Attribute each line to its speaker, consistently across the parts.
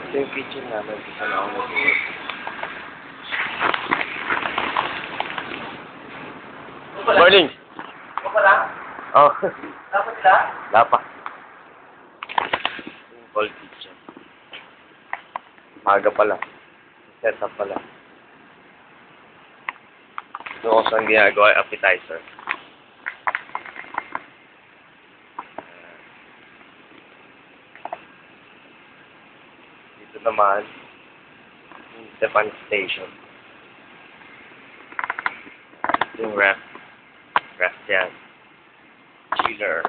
Speaker 1: Ito yung kitchen namin. Isa na ako nag-work. Morning!
Speaker 2: Ako pala?
Speaker 1: Oh.
Speaker 2: Dapat sila?
Speaker 1: Lapa. Yung cold kitchen. Maga pala. Set up pala. Ito ko saan ginagawa yung appetizer. Dito naman, yung Stepan Station. Ito yung ref. Ref yan. Chiller.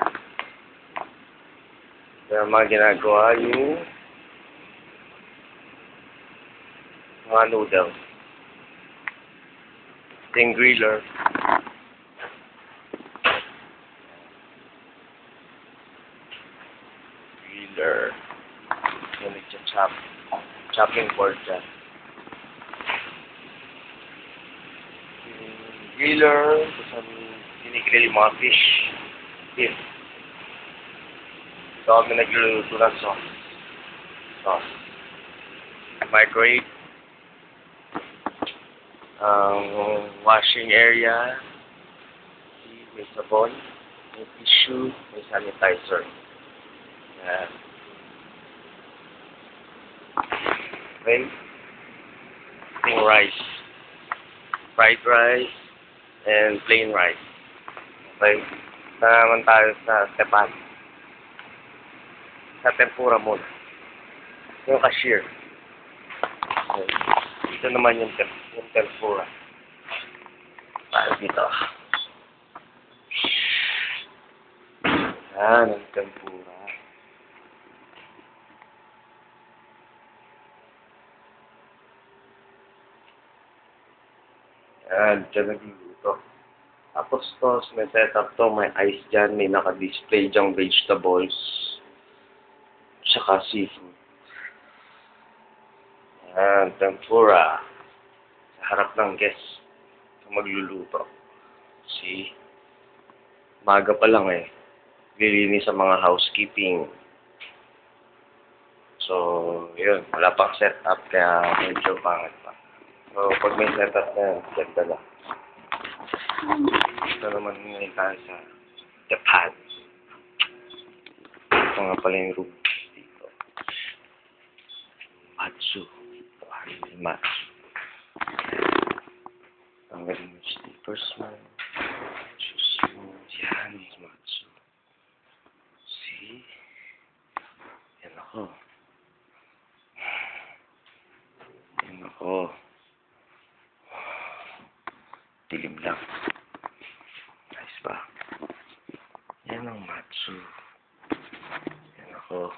Speaker 1: Ito yung mga ginagawa yung mga noodles. Ito yung griller. Griller. Yung nagcha-chop. Chopping board dyan. Griller. Tapos ginigrill yung mga fish. Beef. Ito kami nagluluto ng sauce. Sauce. Microwave. Washing area. May sabon. May tissue. May sanitizer. Yan. Okay. Ting rice. Fried rice. And plain rice. Okay. Ito naman tayo sa Stepan. Sa tempura muna. Yung cashier. Okay. Ito naman yung tempura. Tayo dito. Yan, ang tempura. Yan, dyan nagluluto. Tapos to, may setup to, may ice dyan, may naka-display dyang vegetables. Tsaka seafood. Yan, tempura. Sa harap ng guest. Magluluto. See? Maga pa lang eh. Lilinis sa mga housekeeping. So, yun. Wala pang setup kaya medyo pangit pa. So, pag may setup na yun, ganda lang. Ito naman ngayon tayo sa Japan. Ito nga pala yung room dito. Matsu. Matsu. Tanggalin mo slippers mo. Shoes mo. Yan, Matsu. See? Yan ako. Yan ako. Dilim lang. Nice ba? Yan ang Matsu. Yan ako.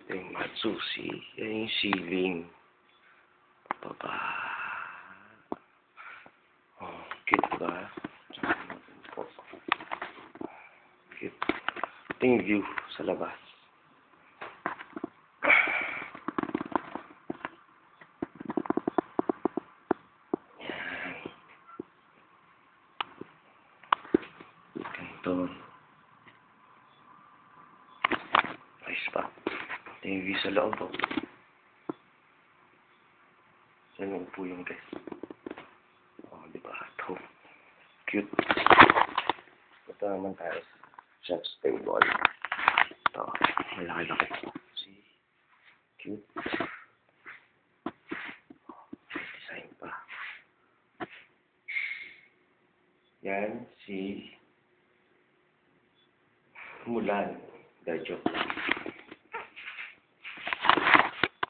Speaker 1: Ito yung Matsu, see? Yan yung ceiling. Baba. Oh, cute ba? Cute. Ito yung view sa labas. Ganito. Nice pa. Ito yung view sa loob. Oh. Yan yung upo yung guys. Oh, diba? Ito. Cute. Ito naman tayo sa chef's table. Ito. Malaki-laki. See? Cute. Design pa. Yan si Mulan. Joke lang.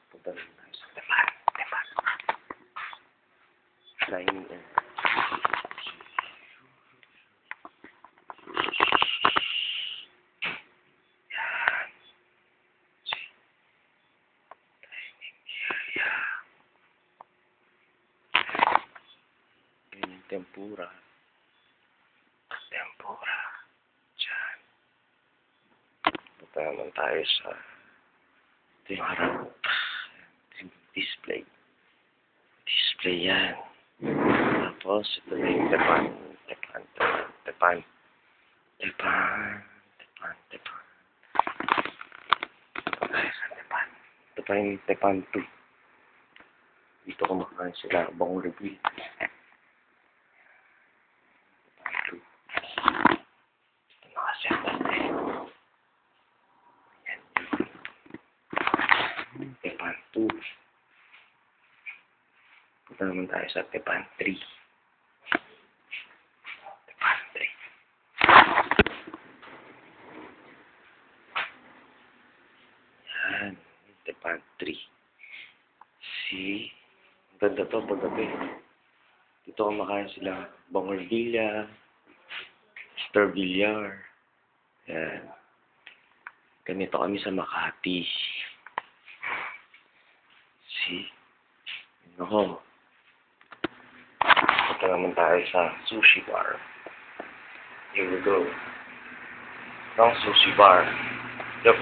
Speaker 1: Punta rin tayo sa Stepan. Stepan. Flying air. Yan. See? Dining area. Yan yung tempura. Tempura. Diyan. Punta naman tayo sa ito yung harap. Display. Display yan. Tapos, ito na yung Tepan. Tepan. Tepan. Tepan. Tepan. Tepan. Tepan. Tepan. Ito pa rin Tepan 2. Dito kumakain sila, Bong Reveal. Tepan 2. Dito nakasenta na eh. Ayan. Tepan 2. Punta naman tayo sa Tepan 3. Tepan 3. Yan. Tepan 3. See? Ang ganda to paggabi. Dito kumakain sila Bong Revilla, Mr. Villar. Yan. Ganito kami sa Makati. See? Ako. Punta naman tayo sa sushi bar. Here we go. Ang sushi bar. Yup.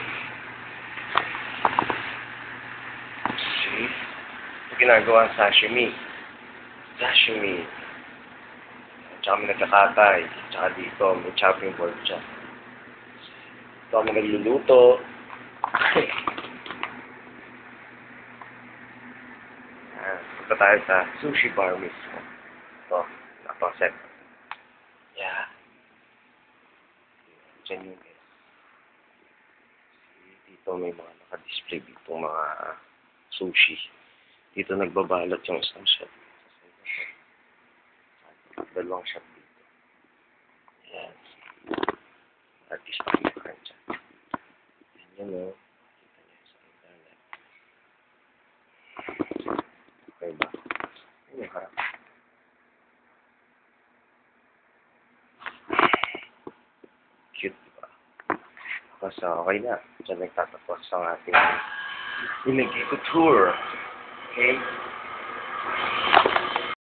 Speaker 1: See? Ginagawa ang sashimi. Sashimi. Tsaka may nagkakatay. Tsaka dito, may chopping board siya. Ito kami nagluluto. Punta tayo sa sushi bar mismo. Ito, napaset. Yeah. Diyan yung guys. Dito may mga naka-display dito mga sushi. Dito nagbabalot yung isang shop. Dalawang shop dito. Ayan. Artist pa kumakain dyan. Ayan yun o. Kita niyo sa internet. Okay ba? Ayan yung harap. Cute diba? Kasi okay na. Diyan nagtatapos ang ating Inagiko tour. Okay?